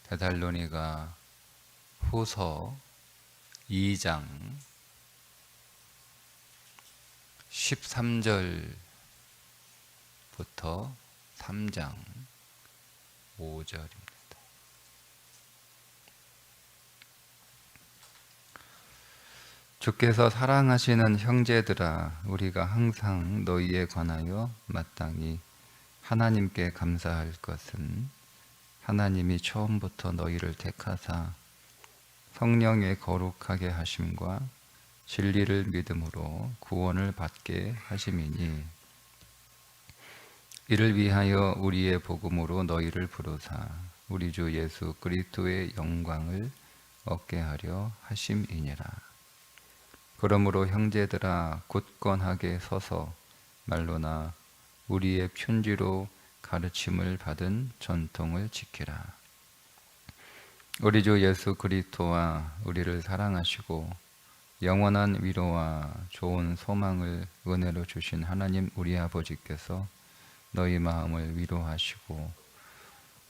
데살로니가 후서 2장 13절부터 3장 5절입니다. 주께서 사랑하시는 형제들아, 우리가 항상 너희에 관하여 마땅히 하나님께 감사할 것은 하나님이 처음부터 너희를 택하사 성령의 거룩하게 하심과 진리를 믿음으로 구원을 받게 하심이니, 이를 위하여 우리의 복음으로 너희를 부르사 우리 주 예수 그리스도의 영광을 얻게 하려 하심이니라. 그러므로 형제들아, 굳건하게 서서 말로나 우리의 편지로 가르침을 받은 전통을 지키라. 우리 주 예수 그리스도와 우리를 사랑하시고 영원한 위로와 좋은 소망을 은혜로 주신 하나님 우리 아버지께서 너희 마음을 위로하시고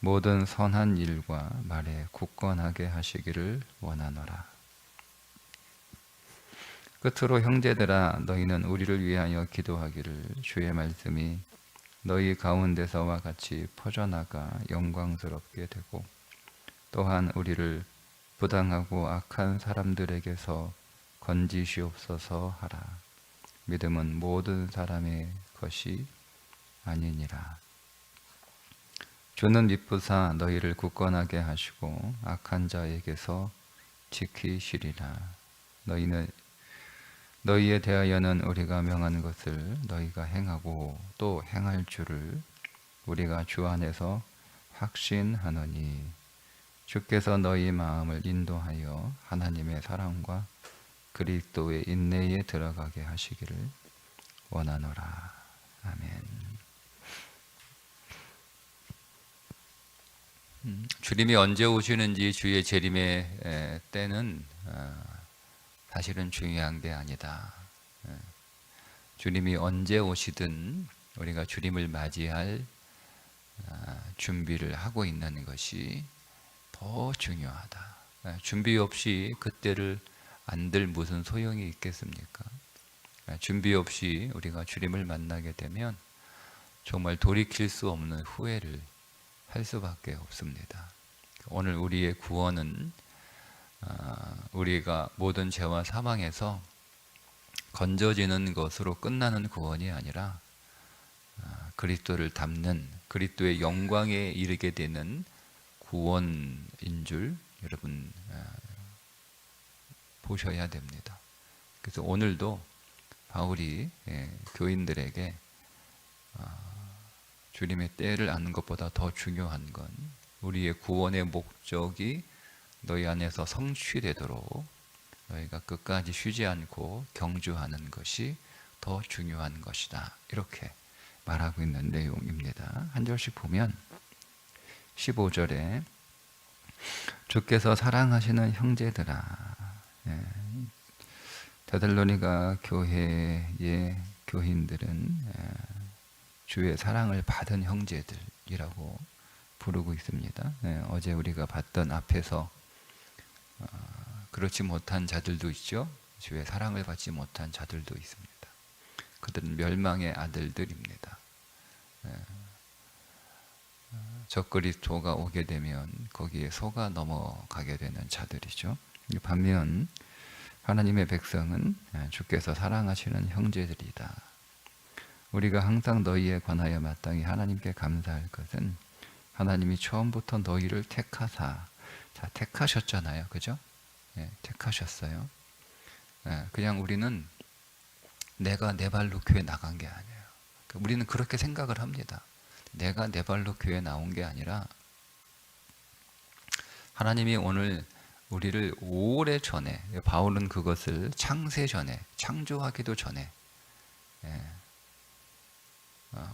모든 선한 일과 말에 굳건하게 하시기를 원하노라. 끝으로 형제들아, 너희는 우리를 위하여 기도하기를, 주의 말씀이 너희 가운데서와 같이 퍼져나가 영광스럽게 되고, 또한 우리를 부당하고 악한 사람들에게서 건지시옵소서 하라. 믿음은 모든 사람의 것이 아니니라. 주는 미쁘사 너희를 굳건하게 하시고 악한 자에게서 지키시리라. 너희에 대하여는 우리가 명한 것을 너희가 행하고 또 행할 줄을 우리가 주 안에서 확신하노니, 주께서 너희 마음을 인도하여 하나님의 사랑과 그리스도의 인내에 들어가게 하시기를 원하노라. 아멘. 주님이 언제 오시는지 주의 재림의 때는 사실은 중요한 게 아니다. 주님이 언제 오시든 우리가 주님을 맞이할 준비를 하고 있는 것이 더 중요하다. 준비 없이 그때를 안들 무슨 소용이 있겠습니까? 준비 없이 우리가 주님을 만나게 되면 정말 돌이킬 수 없는 후회를 할 수밖에 없습니다. 오늘 우리의 구원은 우리가 모든 죄와 사망에서 건져지는 것으로 끝나는 구원이 아니라 그리스도를 닮는, 그리스도의 영광에 이르게 되는 구원인 줄 여러분 보셔야 됩니다. 그래서 오늘도 바울이 교인들에게 주님의 때를 아는 것보다 더 중요한 건 우리의 구원의 목적이 너희 안에서 성취되도록 너희가 끝까지 쉬지 않고 경주하는 것이 더 중요한 것이다, 이렇게 말하고 있는 내용입니다. 한 절씩 보면 15절에 주께서 사랑하시는 형제들아, 데살로니가 교회의 교인들은 주의 사랑을 받은 형제들이라고 부르고 있습니다. 어제 우리가 봤던 앞에서 그렇지 못한 자들도 있죠. 주의 사랑을 받지 못한 자들도 있습니다. 그들은 멸망의 아들들입니다. 적그리스도가 오게 되면 거기에 속아 넘어가게 되는 자들이죠. 반면 하나님의 백성은 주께서 사랑하시는 형제들이다. 우리가 항상 너희에 관하여 마땅히 하나님께 감사할 것은 하나님이 처음부터 너희를 택하사, 자, 택하셨잖아요, 그죠? 택하셨어요. 그냥 우리는 내가 내 발로 교회 나간 게 아니에요. 우리는 그렇게 생각을 합니다. 내가 내 발로 교회 나온 게 아니라 하나님이 오늘 우리를 오래 전에, 바울은 그것을 창세 전에, 창조하기도 전에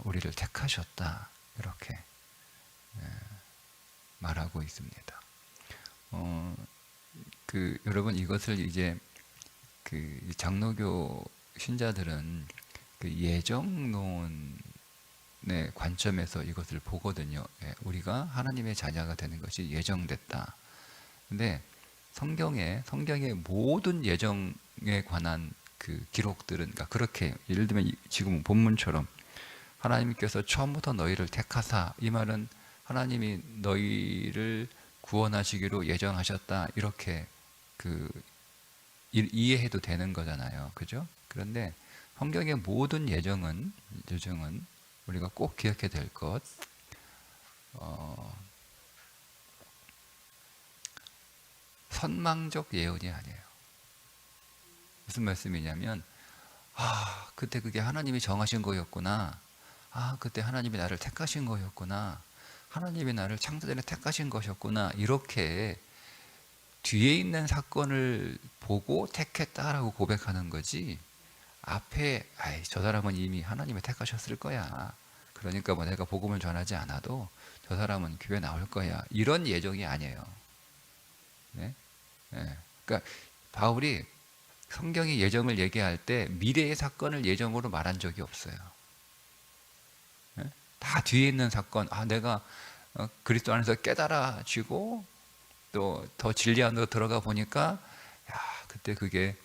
우리를 택하셨다, 이렇게 말하고 있습니다. 여러분, 이것을 이제 장로교 신자들은 예정론이라고 관점에서 이것을 보거든요. 우리가 하나님의 자녀가 되는 것이 예정됐다. 근데 성경의 모든 예정에 관한 그 기록들은, 그러니까 그렇게 예를 들면 지금 본문처럼 하나님께서 처음부터 너희를 택하사, 이 말은 하나님이 너희를 구원하시기로 예정하셨다, 이렇게 그 이해해도 되는 거잖아요. 그죠? 그런데 성경의 모든 예정은 우리가 꼭 기억해야 될 것, 선망적 예언이 아니에요. 무슨 말씀이냐면, 그때 그게 하나님이 정하신 거였구나. 그때 하나님이 나를 택하신 거였구나. 하나님이 나를 창조전에 택하신 것이었구나. 이렇게 뒤에 있는 사건을 보고 택했다라고 고백하는 거지, 앞에 저 사람은 이미 하나님이 택하셨을 거야, 그러니까 뭐 내가 복음을 전하지 않아도 저 사람은 교회 나올 거야, 이런 예정이 아니에요. 네? 네. 그러니까 바울이 성경의 예정을 얘기할 때 미래의 사건을 예정으로 말한 적이 없어요. 네? 다 뒤에 있는 사건, 내가 그리스도 안에서 깨달아지고 또 더 진리 안으로 들어가 보니까, 그때 그게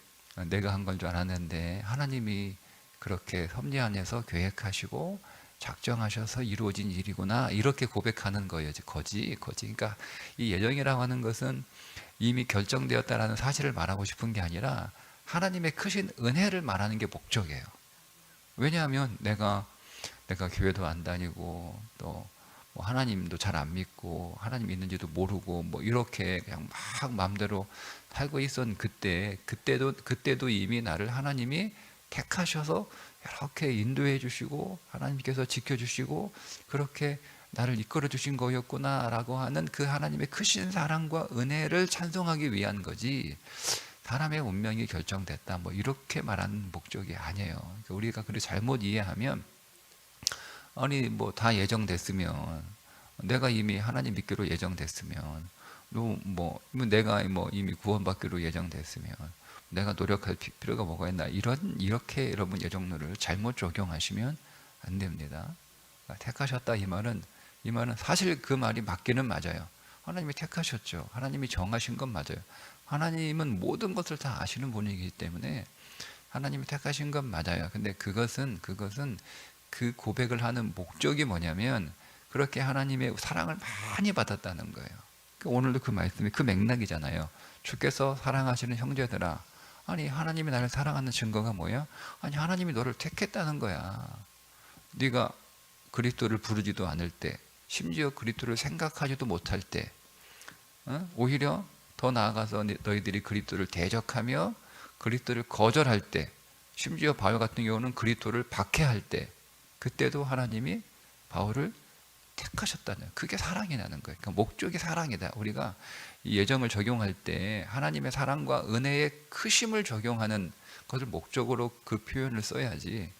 내가 한 건 줄 알았는데 하나님이 그렇게 섭리 안에서 계획하시고 작정하셔서 이루어진 일이구나, 이렇게 고백하는 거예요. 거지. 그러니까 이 예정이라고 하는 것은 이미 결정되었다라는 사실을 말하고 싶은 게 아니라 하나님의 크신 은혜를 말하는 게 목적이에요. 왜냐하면 내가 교회도 안 다니고 또 뭐 하나님도 잘 안 믿고 하나님 있는지도 모르고 뭐 이렇게 그냥 막 마음대로 살고 있었던 그때도 이미 나를 하나님이 택하셔서 이렇게 인도해 주시고 하나님께서 지켜주시고 그렇게 나를 이끌어 주신 거였구나라고 하는 그 하나님의 크신 사랑과 은혜를 찬송하기 위한 거지, 사람의 운명이 결정됐다 뭐 이렇게 말하는 목적이 아니에요. 그러니까 우리가 그걸 잘못 이해하면, 아니 뭐 다 예정됐으면, 내가 이미 하나님 믿기로 예정됐으면, 내가 뭐 이미 구원받기로 예정됐으면 내가 노력할 필요가 뭐가 있나, 이렇게 여러분 예정론을 잘못 적용하시면 안 됩니다. 택하셨다, 이 말은 사실 그 말이 맞기는 맞아요. 하나님이 택하셨죠. 하나님이 정하신 건 맞아요. 하나님은 모든 것을 다 아시는 분이기 때문에 하나님이 택하신 건 맞아요. 근데 그것은 그 고백을 하는 목적이 뭐냐면, 그렇게 하나님의 사랑을 많이 받았다는 거예요. 오늘도 그 말씀이 그 맥락이잖아요. 주께서 사랑하시는 형제들아, 아니 하나님이 나를 사랑하는 증거가 뭐야? 아니 하나님이 너를 택했다는 거야. 네가 그리스도를 부르지도 않을 때, 심지어 그리스도를 생각하지도 못할 때, 오히려 더 나아가서 너희들이 그리스도를 대적하며 그리스도를 거절할 때, 심지어 바울 같은 경우는 그리스도를 박해할 때, 그때도 하나님이 바울을 택하셨다는, 그게 사랑이라는 거예요. 그러니까 목적이 사랑이다. 우리가 이 예정을 적용할 때 하나님의 사랑과 은혜의 크심을 적용하는 것을 목적으로 그 표현을 써야지,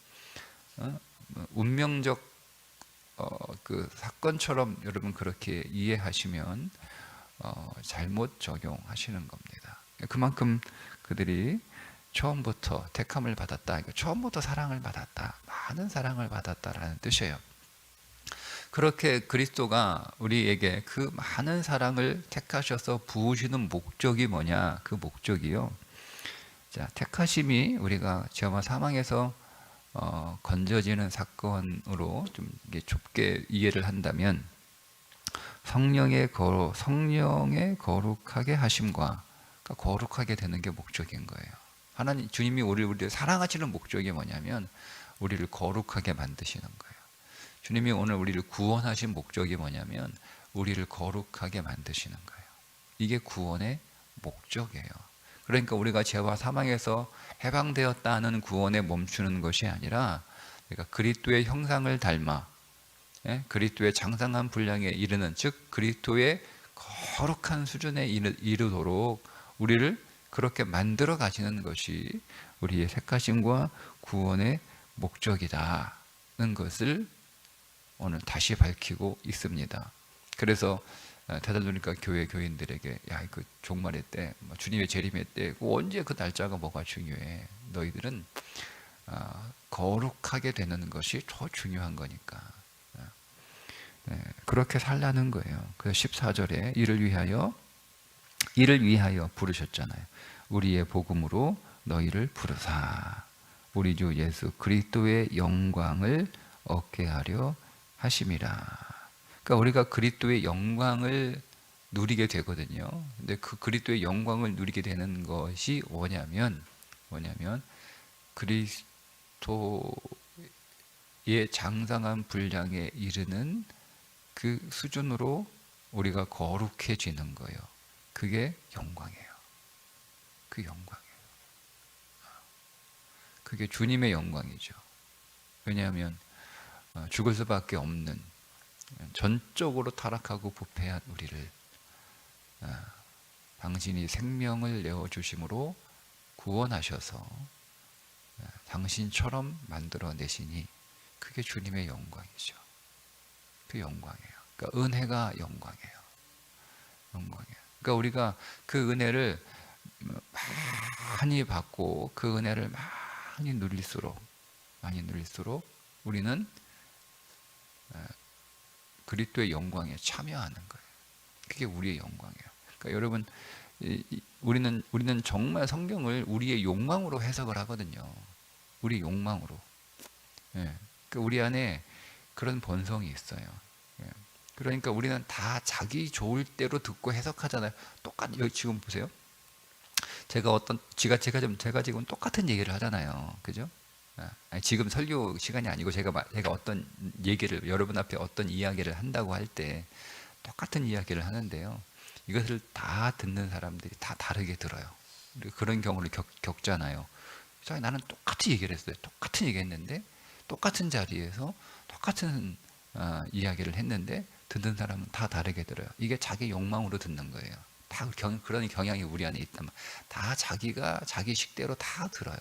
운명적 그 사건처럼 여러분 그렇게 이해하시면 잘못 적용하시는 겁니다. 그만큼 그들이 처음부터 택함을 받았다, 처음부터 사랑을 받았다, 많은 사랑을 받았다라는 뜻이에요. 그렇게 그리스도가 우리에게 그 많은 사랑을 택하셔서 부으시는 목적이 뭐냐? 그 목적이요, 자, 택하심이 우리가 죄와 사망에서 건져지는 사건으로 좀 좁게 이해를 한다면, 성령의 거룩하게 하심과, 그러니까 거룩하게 되는 게 목적인 거예요. 주님이 우리를 사랑하시는 목적이 뭐냐면 우리를 거룩하게 만드시는 거예요. 주님이 오늘 우리를 구원하신 목적이 뭐냐면 우리를 거룩하게 만드시는 거예요. 이게 구원의 목적이에요. 그러니까 우리가 죄와 사망에서 해방되었다는 구원에 멈추는 것이 아니라, 그러니까 그리스도의 형상을 닮아 그리스도의 장성한 분량에 이르는, 즉 그리스도의 거룩한 수준에 이르도록 우리를 그렇게 만들어 가시는 것이 우리의 택하심과 구원의 목적이다는 것을 오늘 다시 밝히고 있습니다. 그래서 데살로니가 교회 교인들에게, 그 종말의 때, 주님의 재림의 때, 언제 그 날짜가 뭐가 중요해? 너희들은 거룩하게 되는 것이 더 중요한 거니까. 그렇게 살라는 거예요. 그래서 14절에 이를 위하여 부르셨잖아요. 우리의 복음으로 너희를 부르사 우리 주 예수 그리스도의 영광을 얻게 하려 하심이라. 그러니까 우리가 그리스도의 영광을 누리게 되거든요. 근데 그 그리스도의 영광을 누리게 되는 것이 뭐냐면 그리스도의 장성한 분량에 이르는 그 수준으로 우리가 거룩해지는 거예요. 그게 영광이에요. 그 영광이에요. 그게 주님의 영광이죠. 왜냐하면 죽을 수밖에 없는 전적으로 타락하고 부패한 우리를 당신이 생명을 내어주심으로 구원하셔서 당신처럼 만들어내시니 그게 주님의 영광이죠. 그 영광이에요. 그러니까 은혜가 영광이에요. 그러니까 우리가 그 은혜를 많이 받고 그 은혜를 많이 누릴수록 우리는 그리스도의 영광에 참여하는 거예요. 그게 우리의 영광이에요. 그러니까 여러분, 우리는 정말 성경을 우리의 욕망으로 해석을 하거든요. 우리 욕망으로. 그러니까 우리 안에 그런 본성이 있어요. 그러니까 우리는 다 자기 좋을 대로 듣고 해석하잖아요. 여기 지금 보세요. 제가 지금 똑같은 얘기를 하잖아요. 그죠? 지금 설교 시간이 아니고 제가 어떤 얘기를 여러분 앞에 어떤 이야기를 한다고 할 때 똑같은 이야기를 하는데요. 이것을 다 듣는 사람들이 다 다르게 들어요. 그런 경우를 겪잖아요. 나는 똑같이 얘기를 했어요. 똑같은 얘기 했는데 똑같은 자리에서 똑같은 이야기를 했는데 듣는 사람은 다 다르게 들어요. 이게 자기 욕망으로 듣는 거예요. 다 그런 경향이 우리 안에 있단 말이에요. 다 자기가 자기 식대로 다 들어요.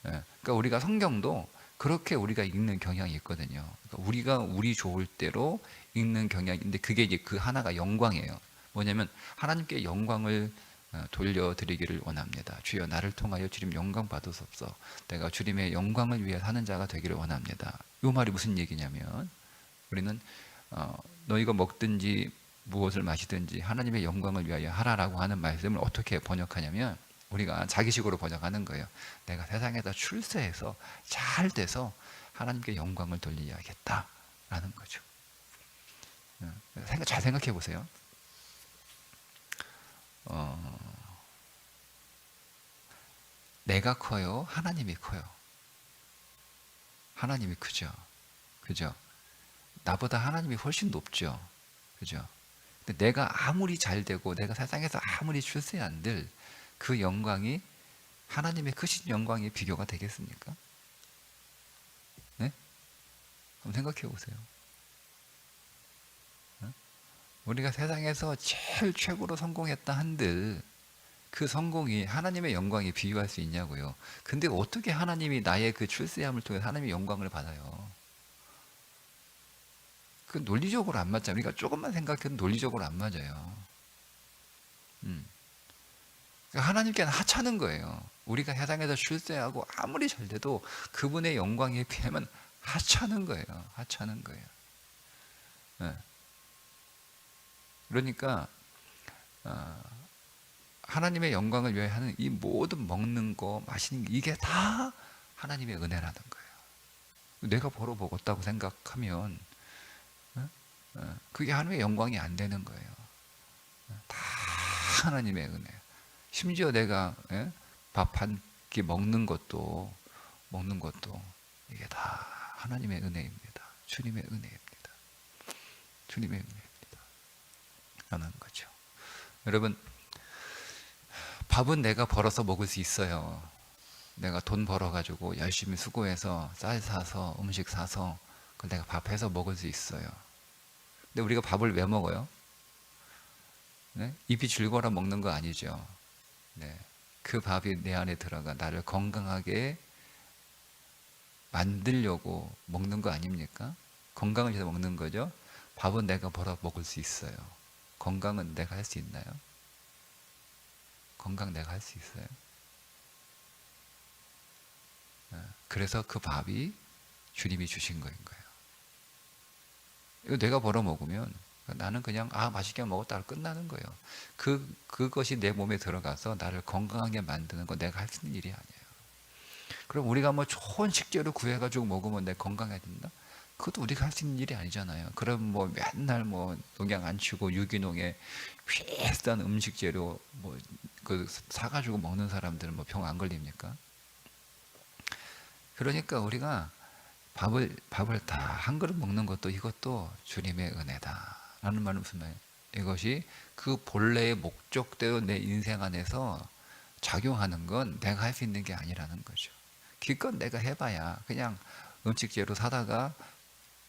그러니까 우리가 성경도 그렇게 우리가 읽는 경향이 있거든요. 그러니까 우리가 우리 좋을 대로 읽는 경향인데 그게 이제 그 하나가 영광이에요. 뭐냐면 하나님께 영광을 돌려드리기를 원합니다. 주여 나를 통하여 주님 영광 받으소서. 내가 주님의 영광을 위해 사는 자가 되기를 원합니다. 이 말이 무슨 얘기냐면 우리는 너희가 먹든지 무엇을 마시든지 하나님의 영광을 위하여 하라라고 하는 말씀을 어떻게 번역하냐면 우리가 자기식으로 번역하는 거예요. 내가 세상에서 출세해서 잘 돼서 하나님께 영광을 돌려야겠다라는 거죠. 잘 생각해 보세요. 내가 커요? 하나님이 커요? 하나님이 크죠. 그죠? 나보다 하나님이 훨씬 높죠. 그죠? 근데 내가 아무리 잘 되고 내가 세상에서 아무리 출세한들 그 영광이 하나님의 크신 영광에 비교가 되겠습니까? 네? 한번 생각해 보세요. 우리가 세상에서 제일 최고로 성공했다 한들 그 성공이 하나님의 영광에 비유할 수 있냐고요. 근데 어떻게 하나님이 나의 그 출세함을 통해 하나님의 영광을 받아요? 그 논리적으로 안 맞잖아요. 그러니까 조금만 생각해도 논리적으로 안 맞아요. 그러니까 하나님께는 하찮은 거예요. 우리가 세상에서 출세하고 아무리 잘 돼도 그분의 영광에 비하면 하찮은 거예요. 하찮은 거예요. 네. 그러니까 하나님의 영광을 위해 하는 이 모든 먹는 거, 마시는 거 이게 다 하나님의 은혜라는 거예요. 내가 벌어 먹었다고 생각하면 그게 하나님의 영광이 안 되는 거예요. 다 하나님의 은혜. 심지어 내가 밥 한 끼 먹는 것도 이게 다 하나님의 은혜입니다. 주님의 은혜입니다. 주님의 은혜입니다. 라는 거죠. 여러분, 밥은 내가 벌어서 먹을 수 있어요. 내가 돈 벌어가지고 열심히 수고해서 쌀 사서 음식 사서 그걸 내가 밥 해서 먹을 수 있어요. 근데 우리가 밥을 왜 먹어요? 네? 입이 즐거워라 먹는 거 아니죠. 네. 그 밥이 내 안에 들어가 나를 건강하게 만들려고 먹는 거 아닙니까? 건강을 위해서 먹는 거죠. 밥은 내가 벌어 먹을 수 있어요. 건강은 내가 할 수 있나요? 건강 내가 할 수 있어요? 그래서 그 밥이 주님이 주신 거인 거예요. 이거 내가 벌어 먹으면 나는 그냥 맛있게 먹었다 하고 끝나는 거예요. 그것이 내 몸에 들어가서 나를 건강하게 만드는 건 내가 할 수 있는 일이 아니에요. 그럼 우리가 뭐 좋은 식재료 구해가지고 먹으면 내 건강해진다? 그것도 우리가 할 수 있는 일이 아니잖아요. 그럼 뭐 맨날 뭐 농약 안 치고 유기농에 비싼 음식 재료 뭐 그 사가지고 먹는 사람들은 뭐 병 안 걸립니까? 그러니까 우리가 밥을 다 한 그릇 먹는 것도 이것도 주님의 은혜다라는 말은 무슨 말이에요? 이것이 그 본래의 목적대로 내 인생 안에서 작용하는 건 내가 할 수 있는 게 아니라는 거죠. 기껏 내가 해봐야 그냥 음식 재료 사다가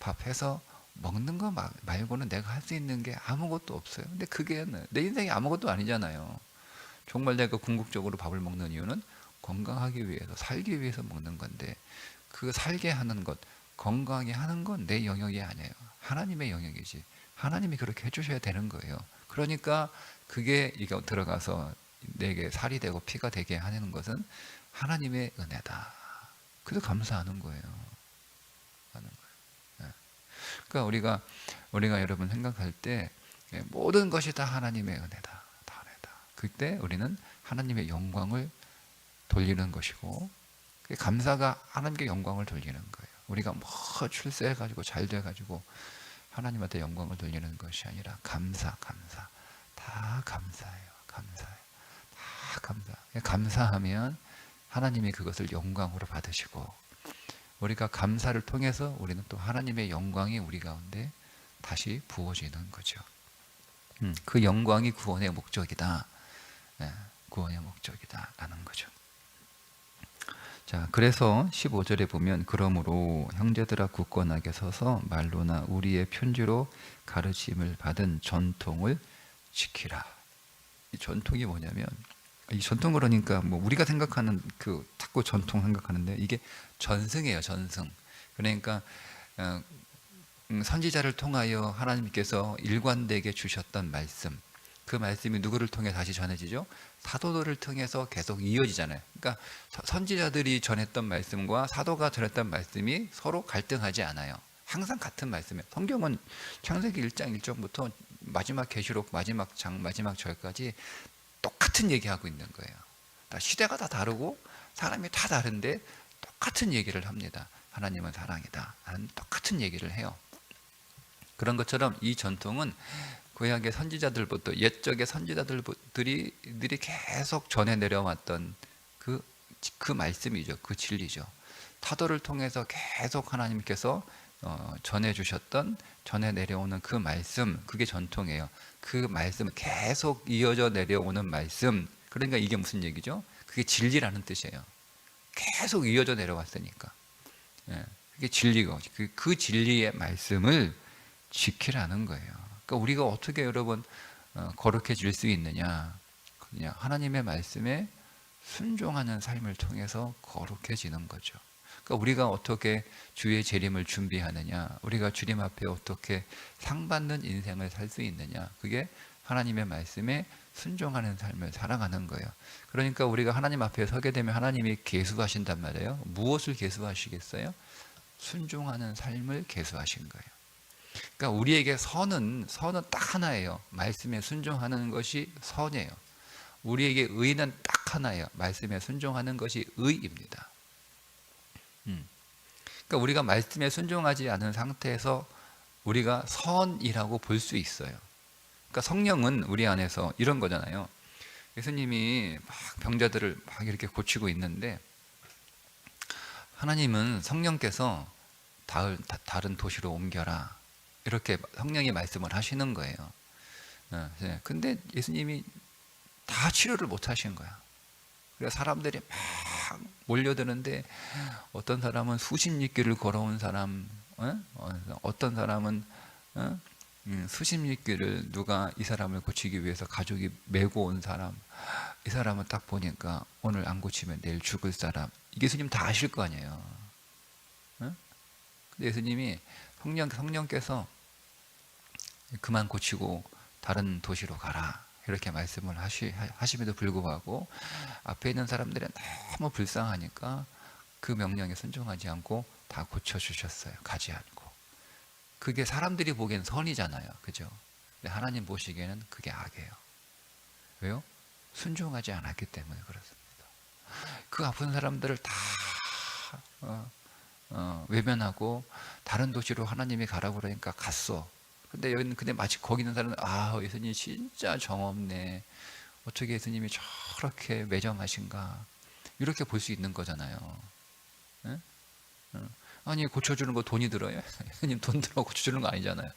밥 해서 먹는 거 말고는 내가 할 수 있는 게 아무것도 없어요. 근데 그게 내 인생이 아무것도 아니잖아요. 정말 내가 궁극적으로 밥을 먹는 이유는 건강하기 위해서, 살기 위해서 먹는 건데, 그 살게 하는 것, 건강하게 하는 건 내 영역이 아니에요. 하나님의 영역이지. 하나님이 그렇게 해주셔야 되는 거예요. 그러니까 그게 이게 들어가서 내게 살이 되고 피가 되게 하는 것은 하나님의 은혜다. 그래서 감사하는 거예요. 하는 거예요. 그러니까 우리가 여러분 생각할 때 모든 것이 다 하나님의 은혜다. 다 은혜다. 그때 우리는 하나님의 영광을 돌리는 것이고, 감사가 하나님께 영광을 돌리는 거예요. 우리가 뭐 출세해가지고 잘 돼가지고 하나님한테 영광을 돌리는 것이 아니라 감사. 다 감사해요. 다 감사. 감사하면 하나님이 그것을 영광으로 받으시고, 우리가 감사를 통해서 우리는 또 하나님의 영광이 우리 가운데 다시 부어지는 거죠. 그 영광이 구원의 목적이다. 구원의 목적이다라는 거죠. 자, 그래서 15절에 보면 그러므로 형제들아 굳건하게 서서 말로나 우리의 편지로 가르침을 받은 전통을 지키라. 이 전통이 뭐냐면, 이 전통 그러니까 뭐 우리가 생각하는 그 자꾸 전통 생각하는데 이게 전승이에요. 전승. 그러니까 선지자를 통하여 하나님께서 일관되게 주셨던 말씀, 그 말씀이 누구를 통해 다시 전해지죠? 사도들을 통해서 계속 이어지잖아요. 그러니까 선지자들이 전했던 말씀과 사도가 전했던 말씀이 서로 갈등하지 않아요. 항상 같은 말씀이에요. 성경은 창세기 1장 1절부터 마지막 계시록 마지막 장 마지막 절까지 똑같은 얘기하고 있는 거예요. 시대가 다 다르고 사람이 다 다른데 똑같은 얘기를 합니다. 하나님은 사랑이다. 똑같은 얘기를 해요. 그런 것처럼 이 전통은 구약의 선지자들부터, 옛적의 선지자들이 계속 전해 내려왔던 그 말씀이죠. 그 진리죠. 사도를 통해서 계속 하나님께서 전해 주셨던, 전해 내려오는 그 말씀, 그게 전통이에요. 그 말씀, 계속 이어져 내려오는 말씀. 그러니까 이게 무슨 얘기죠? 그게 진리라는 뜻이에요. 계속 이어져 내려왔으니까. 그게 진리고, 그 진리의 말씀을 지키라는 거예요. 그러니까 우리가 어떻게 여러분 거룩해질 수 있느냐? 그냥 하나님의 말씀에 순종하는 삶을 통해서 거룩해지는 거죠. 그러니까 우리가 어떻게 주의 재림을 준비하느냐? 우리가 주님 앞에 어떻게 상 받는 인생을 살 수 있느냐? 그게 하나님의 말씀에 순종하는 삶을 살아가는 거예요. 그러니까 우리가 하나님 앞에 서게 되면 하나님이 계수하신단 말이에요. 무엇을 계수하시겠어요? 순종하는 삶을 계수하신 거예요. 그러니까 우리에게 선은 딱 하나예요. 말씀에 순종하는 것이 선이에요. 우리에게 의는 딱 하나예요. 말씀에 순종하는 것이 의입니다. 그러니까 우리가 말씀에 순종하지 않은 상태에서 우리가 선이라고 볼 수 있어요. 그러니까 성령은 우리 안에서 이런 거잖아요. 예수님이 막 병자들을 막 이렇게 고치고 있는데, 하나님은 성령께서 다른 도시로 옮겨라, 이렇게 성령이 말씀을 하시는 거예요. 근데 예수님이 다 치료를 못 하신 거야. 그래서 사람들이 막 몰려드는데, 어떤 사람은 수십 리길을 걸어온 사람, 어떤 사람은 수십 리길을 누가 이 사람을 고치기 위해서 가족이 메고 온 사람, 이 사람은 딱 보니까 오늘 안 고치면 내일 죽을 사람. 이게 예수님 다 아실 거 아니에요. 근데 예수님이 성령께서 그만 고치고 다른 도시로 가라, 이렇게 말씀을 하심에도 불구하고 앞에 있는 사람들이 너무 불쌍하니까 그 명령에 순종하지 않고 다 고쳐주셨어요. 가지 않고. 그게 사람들이 보기엔 선이잖아요. 그죠? 근데 하나님 보시기에는 그게 악이에요. 왜요? 순종하지 않았기 때문에 그렇습니다. 그 아픈 사람들을 다 외면하고 다른 도시로 하나님이 가라고 그러니까 갔어. 근데 마치 거기 있는 사람은 예수님 진짜 정없네. 어떻게 예수님이 저렇게 매정하신가? 이렇게 볼 수 있는 거잖아요. 예? 아니 고쳐주는 거 돈이 들어요? 예수님 돈 들어 고쳐주는 거 아니잖아요.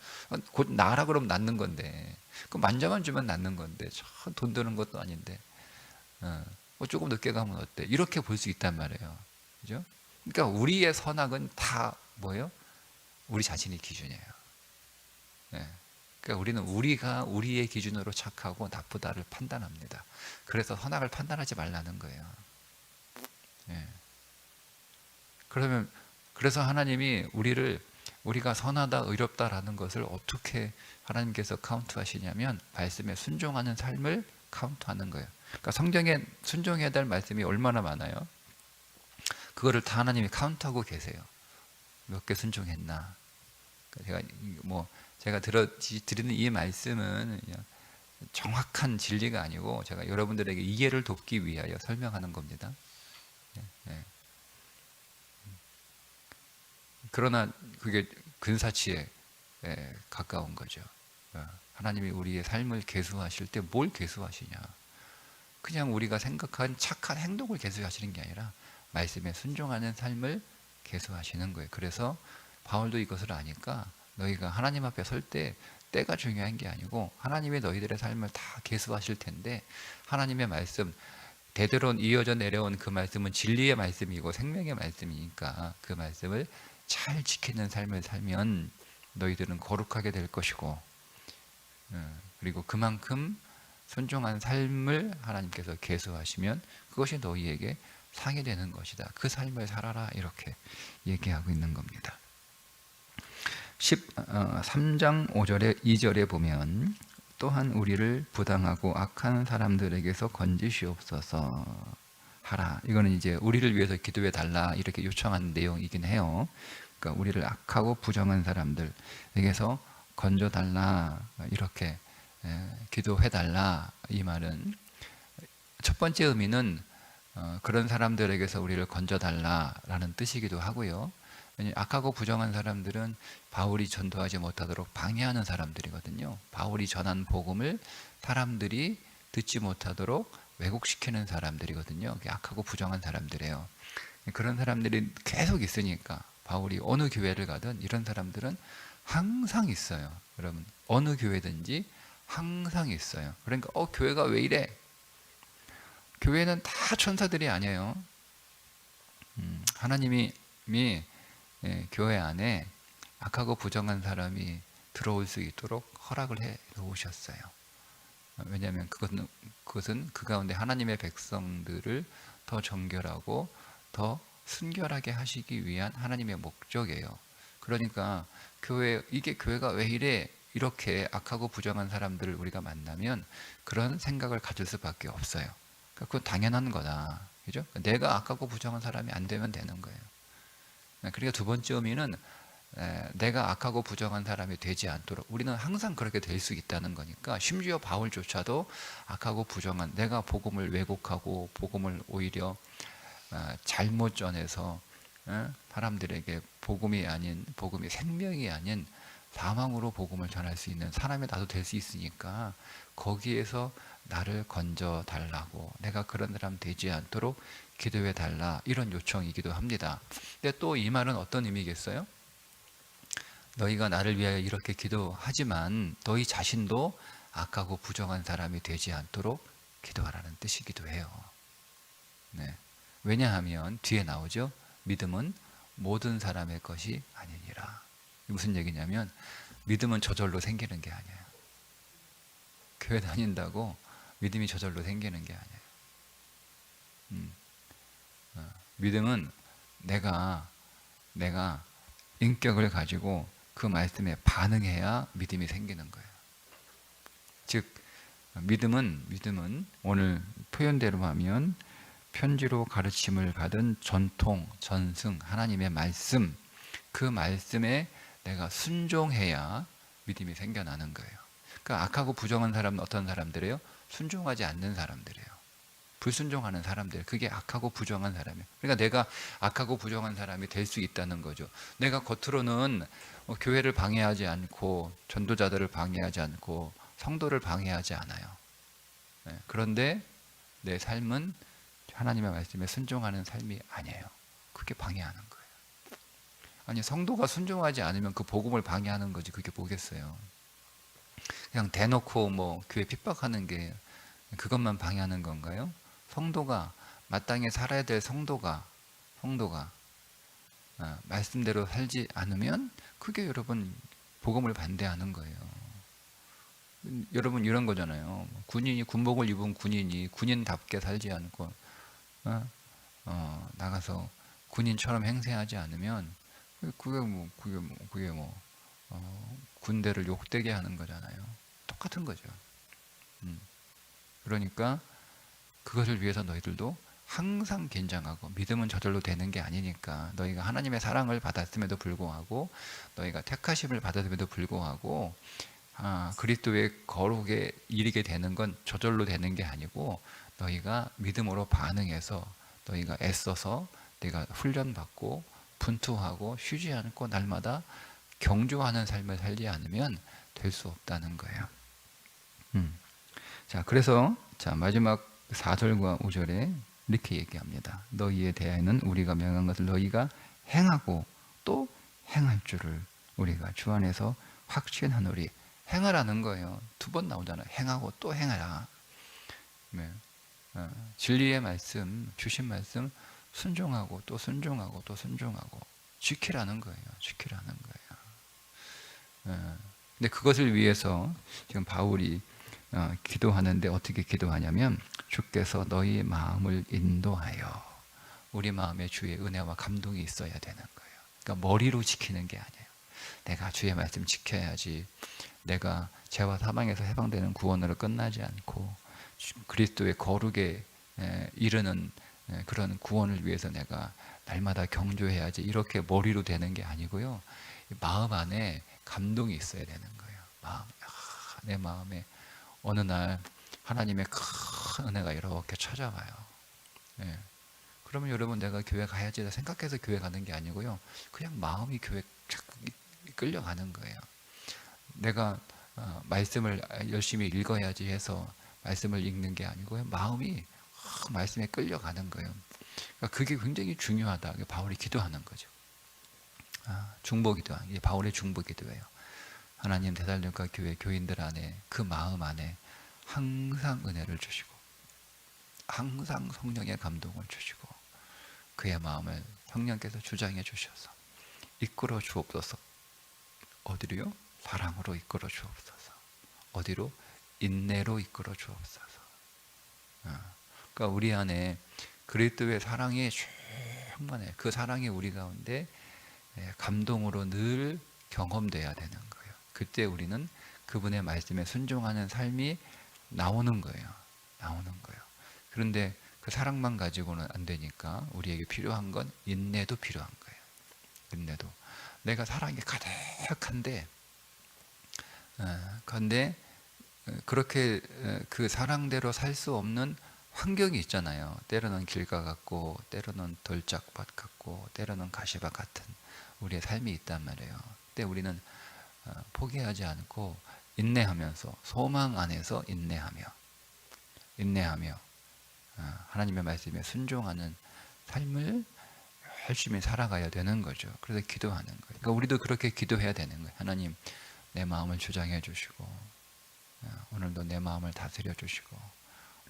곧 나라 그러면 낫는 건데, 그 만져만 주면 낫는 건데, 돈 드는 것도 아닌데, 조금 늦게 가면 어때? 이렇게 볼 수 있단 말이에요. 그죠? 그러니까 우리의 선악은 다 뭐예요? 우리 자신의 기준이에요. 예. 그러니까 우리는 우리의 기준으로 착하고 나쁘다를 판단합니다. 그래서 선악을 판단하지 말라는 거예요. 예. 그래서 하나님이 우리가 선하다, 의롭다라는 것을 어떻게 하나님께서 카운트하시냐면 말씀에 순종하는 삶을 카운트하는 거예요. 그러니까 성경에 순종해야 될 말씀이 얼마나 많아요? 그거를 다 하나님이 카운트하고 계세요. 몇 개 순종했나? 제가 드리는 이 말씀은 그냥 정확한 진리가 아니고 제가 여러분들에게 이해를 돕기 위하여 설명하는 겁니다. 네. 그러나 그게 근사치에 가까운 거죠. 하나님이 우리의 삶을 계수하실 때 뭘 계수하시냐? 그냥 우리가 생각한 착한 행동을 계수하시는 게 아니라 말씀에 순종하는 삶을 계수하시는 거예요. 그래서 바울도 이것을 아니까 너희가 하나님 앞에 설 때 때가 중요한 게 아니고 하나님이 너희들의 삶을 다 계수하실 텐데, 하나님의 말씀 대대로 이어져 내려온 그 말씀은 진리의 말씀이고 생명의 말씀이니까 그 말씀을 잘 지키는 삶을 살면 너희들은 거룩하게 될 것이고, 그리고 그만큼 순종한 삶을 하나님께서 계수하시면 그것이 너희에게 상이 되는 것이다. 그 삶을 살아라, 이렇게 얘기하고 있는 겁니다. 3장 5절에 2절에 보면 또한 우리를 부당하고 악한 사람들에게서 건지시옵소서 하라. 이거는 이제 우리를 위해서 기도해 달라 이렇게 요청하는 내용이긴 해요. 그러니까 우리를 악하고 부정한 사람들에게서 건져 달라, 이렇게 기도해 달라. 이 말은 첫 번째 의미는 그런 사람들에게서 우리를 건져 달라라는 뜻이기도 하고요. 악하고 부정한 사람들은 바울이 전도하지 못하도록 방해하는 사람들이거든요. 바울이 전한 복음을 사람들이 듣지 못하도록 왜곡시키는 사람들이거든요. 악하고 부정한 사람들이에요. 그런 사람들이 계속 있으니까 바울이 어느 교회를 가든 이런 사람들은 항상 있어요. 여러분, 어느 교회든지 항상 있어요. 그러니까 교회가 왜 이래? 교회는 다 천사들이 아니에요. 하나님이 교회 안에 악하고 부정한 사람이 들어올 수 있도록 허락을 해 놓으셨어요. 왜냐하면 그것은 그 가운데 하나님의 백성들을 더 정결하고 더 순결하게 하시기 위한 하나님의 목적이에요. 그러니까 이게 교회가 왜 이래? 이렇게 악하고 부정한 사람들을 우리가 만나면 그런 생각을 가질 수밖에 없어요. 그건 당연한 거다. 그죠? 내가 악하고 부정한 사람이 안 되면 되는 거예요. 그러니까 두 번째 의미는 내가 악하고 부정한 사람이 되지 않도록 우리는 항상 그렇게 될 수 있다는 거니까, 심지어 바울조차도 악하고 부정한, 내가 복음을 왜곡하고 복음을 오히려 잘못 전해서 사람들에게 복음이 생명이 아닌 사망으로 복음을 전할 수 있는 사람이 나도 될 수 있으니까 거기에서 나를 건져 달라고, 내가 그런 사람 되지 않도록 기도해 달라, 이런 요청이기도 합니다. 근데 또 이 말은 어떤 의미겠어요? 너희가 나를 위하여 이렇게 기도하지만 너희 자신도 악하고 부정한 사람이 되지 않도록 기도하라는 뜻이기도 해요. 네. 왜냐하면 뒤에 나오죠. 믿음은 모든 사람의 것이 아니니라. 무슨 얘기냐면 믿음은 저절로 생기는 게 아니에요. 교회 다닌다고 믿음이 저절로 생기는 게 아니에요. 믿음은 내가 인격을 가지고 그 말씀에 반응해야 믿음이 생기는 거예요. 즉 믿음은 오늘 표현대로 하면 편지로 가르침을 받은 전통, 전승, 하나님의 말씀, 그 말씀에 내가 순종해야 믿음이 생겨나는 거예요. 그러니까 악하고 부정한 사람은 어떤 사람들이에요? 순종하지 않는 사람들이에요. 불순종하는 사람들, 그게 악하고 부정한 사람이에요. 그러니까 내가 악하고 부정한 사람이 될 수 있다는 거죠. 내가 겉으로는 교회를 방해하지 않고 전도자들을 방해하지 않고 성도를 방해하지 않아요. 그런데 내 삶은 하나님의 말씀에 순종하는 삶이 아니에요. 그게 방해하는 거예요. 아니, 성도가 순종하지 않으면 그 복음을 방해하는 거지, 그게 뭐겠어요. 그냥 대놓고 뭐 교회 핍박하는 게 그것만 방해하는 건가요? 성도가, 마땅히 살아야 될 성도가 말씀대로 살지 않으면 그게 여러분 복음을 반대하는 거예요. 여러분 이런 거잖아요. 군인이, 군복을 입은 군인이 군인답게 살지 않고 나가서 군인처럼 행세하지 않으면 그게 뭐 군대를 욕되게 하는 거잖아요. 똑같은 거죠. 그러니까 그것을 위해서 너희들도 항상 긴장하고, 믿음은 저절로 되는 게 아니니까, 너희가 하나님의 사랑을 받았음에도 불구하고, 너희가 택하심을 받았음에도 불구하고, 그리스도의 거룩에 이르게 되는 건 저절로 되는 게 아니고, 너희가 믿음으로 반응해서, 너희가 애써서 내가 훈련받고 분투하고 쉬지 않고 날마다 경주하는 삶을 살지 않으면 될 수 없다는 거예요. 자, 그래서 마지막 4절과 5절에 이렇게 얘기합니다. 너희에 대하여는 우리가 명한 것을 너희가 행하고 또 행할 줄을 우리가 주 안에서 확신하노리. 행하라는 거예요. 2번 나오잖아요. 행하고 또 행하라. 네. 진리의 말씀, 주신 말씀 순종하고 또 순종하고 또 순종하고 지키라는 거예요. 지키라는 거예요. 근데 그것을 위해서 지금 바울이 기도하는데 어떻게 기도하냐면, 주께서 너희 마음을 인도하여, 우리 마음에 주의 은혜와 감동이 있어야 되는 거예요. 그러니까 머리로 지키는 게 아니에요. 내가 주의 말씀 지켜야지, 내가 죄와 사망에서 해방되는 구원으로 끝나지 않고 그리스도의 거룩에 이르는 그런 구원을 위해서 내가 날마다 경주해야지, 이렇게 머리로 되는 게 아니고요. 마음 안에 감동이 있어야 되는 거예요. 내 마음에 어느 날 하나님의 큰 은혜가 이렇게 찾아와요. 그러면 여러분, 내가 교회 가야지 생각해서 교회 가는 게 아니고요. 그냥 마음이 교회 자꾸 끌려가는 거예요. 내가 말씀을 열심히 읽어야지 해서 말씀을 읽는 게 아니고요. 마음이 말씀에 끌려가는 거예요. 그러니까 그게 굉장히 중요하다. 바울이 기도하는 거죠. 중보기도, 이게 바울의 중보기도예요. 하나님, 데살로니가 교회 교인들 안에, 그 마음 안에 항상 은혜를 주시고 항상 성령의 감동을 주시고 그의 마음을 성령께서 주장해 주셔서 이끌어 주옵소서. 어디로요? 사랑으로 이끌어 주옵소서. 어디로? 인내로 이끌어 주옵소서. 그러니까 우리 안에 그리스도의 사랑이 충만해. 그 사랑이 우리 가운데 감동으로 늘 경험돼야 되는 거예요. 그때 우리는 그분의 말씀에 순종하는 삶이 나오는 거예요. 나오는 거예요. 그런데 그 사랑만 가지고는 안 되니까 우리에게 필요한 건 인내도 필요한 거예요. 인내도. 내가 사랑이 가득한데, 그런데 그렇게 그 사랑대로 살 수 없는 환경이 있잖아요. 때로는 길가 같고, 때로는 돌짝밭 같고, 때로는 가시밭 같은 우리의 삶이 있단 말이에요. 그때 우리는 포기하지 않고 인내하면서, 소망 안에서 인내하며 하나님의 말씀에 순종하는 삶을 열심히 살아가야 되는 거죠. 그래서 기도하는 거예요. 그러니까 우리도 그렇게 기도해야 되는 거예요. 하나님, 내 마음을 주장해 주시고, 오늘도 내 마음을 다스려 주시고,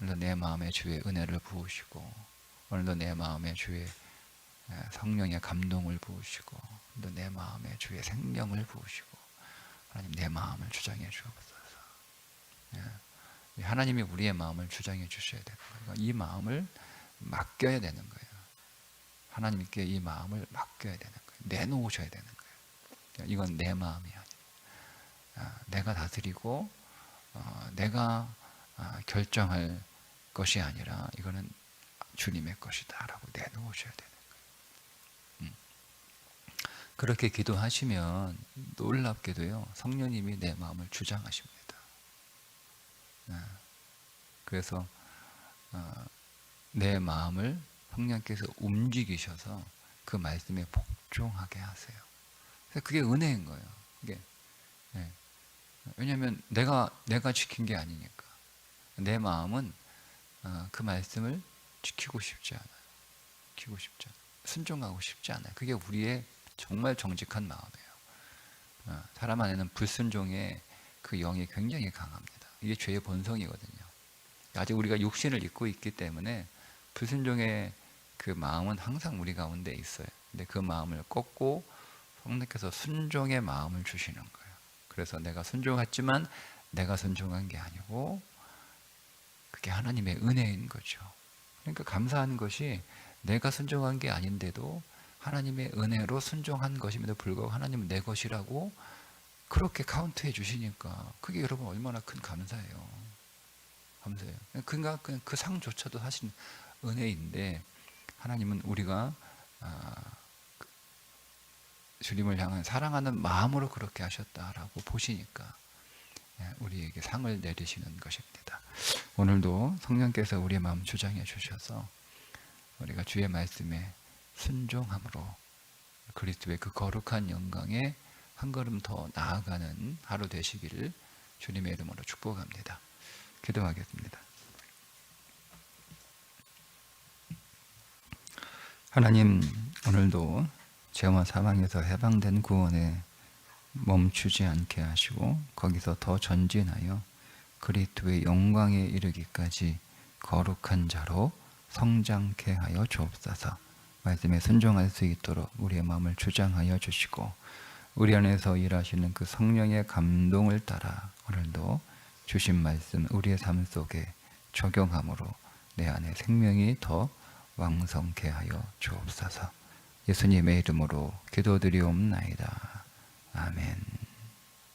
오늘도 내 마음에 주의 은혜를 부으시고, 오늘도 내 마음에 주의 성령의 감동을 부으시고, 오늘도 내 마음에 주의 생명을 부으시고, 하나님, 내 마음을 주장해 주옵소서. 하나님이 우리의 마음을 주장해 주셔야 되는 거예요. 이 마음을 맡겨야 되는 거예요. 하나님께 이 마음을 맡겨야 되는 거예요. 내놓으셔야 되는 거예요. 이건 내 마음이 아니에요. 내가 다스리고 내가 결정할 것이 아니라 이거는 주님의 것이다 라고 내놓으셔야 되는 거예요. 그렇게 기도하시면 놀랍게도요, 성령님이 내 마음을 주장하십니다. 그래서 내 마음을 성령께서 움직이셔서 그 말씀에 복종하게 하세요. 그게 은혜인 거예요. 그게. 왜냐하면 내가 지킨 게 아니니까. 내 마음은 그 말씀을 지키고 싶지 않아요. 지키고 싶지 않아요. 순종하고 싶지 않아요. 그게 우리의 정말 정직한 마음이에요. 사람 안에는 불순종의 그 영이 굉장히 강합니다. 이게 죄의 본성이거든요. 아직 우리가 육신을 입고 있기 때문에 불순종의 그 마음은 항상 우리 가운데 있어요. 근데 그 마음을 꺾고 성령께서 순종의 마음을 주시는 거예요. 그래서 내가 순종했지만 내가 순종한 게 아니고 그게 하나님의 은혜인 거죠. 그러니까 감사한 것이 내가 순종한 게 아닌데도 하나님의 은혜로 순종한 것임에도 불구하고 하나님은 내 것이라고 그렇게 카운트해 주시니까 그게 여러분 얼마나 큰 감사예요. 감사해요. 그러니까 그 상조차도 사실 은혜인데 하나님은 우리가 주님을 향한 사랑하는 마음으로 그렇게 하셨다라고 보시니까 우리에게 상을 내리시는 것입니다. 오늘도 성령께서 우리의 마음 주장해 주셔서 우리가 주의 말씀에 순종함으로 그리스도의 그 거룩한 영광에 한 걸음 더 나아가는 하루 되시기를 주님의 이름으로 축복합니다. 기도하겠습니다. 하나님, 오늘도 죄와 사망에서 해방된 구원에 멈추지 않게 하시고 거기서 더 전진하여 그리스도의 영광에 이르기까지 거룩한 자로 성장케 하여 주옵소서. 말씀에 순종할 수 있도록 우리의 마음을 주장하여 주시고 우리 안에서 일하시는 그 성령의 감동을 따라 오늘도 주신 말씀 우리의 삶 속에 적용함으로 내 안에 생명이 더 왕성케 하여 주옵소서. 예수님의 이름으로 기도드리옵나이다. 아멘.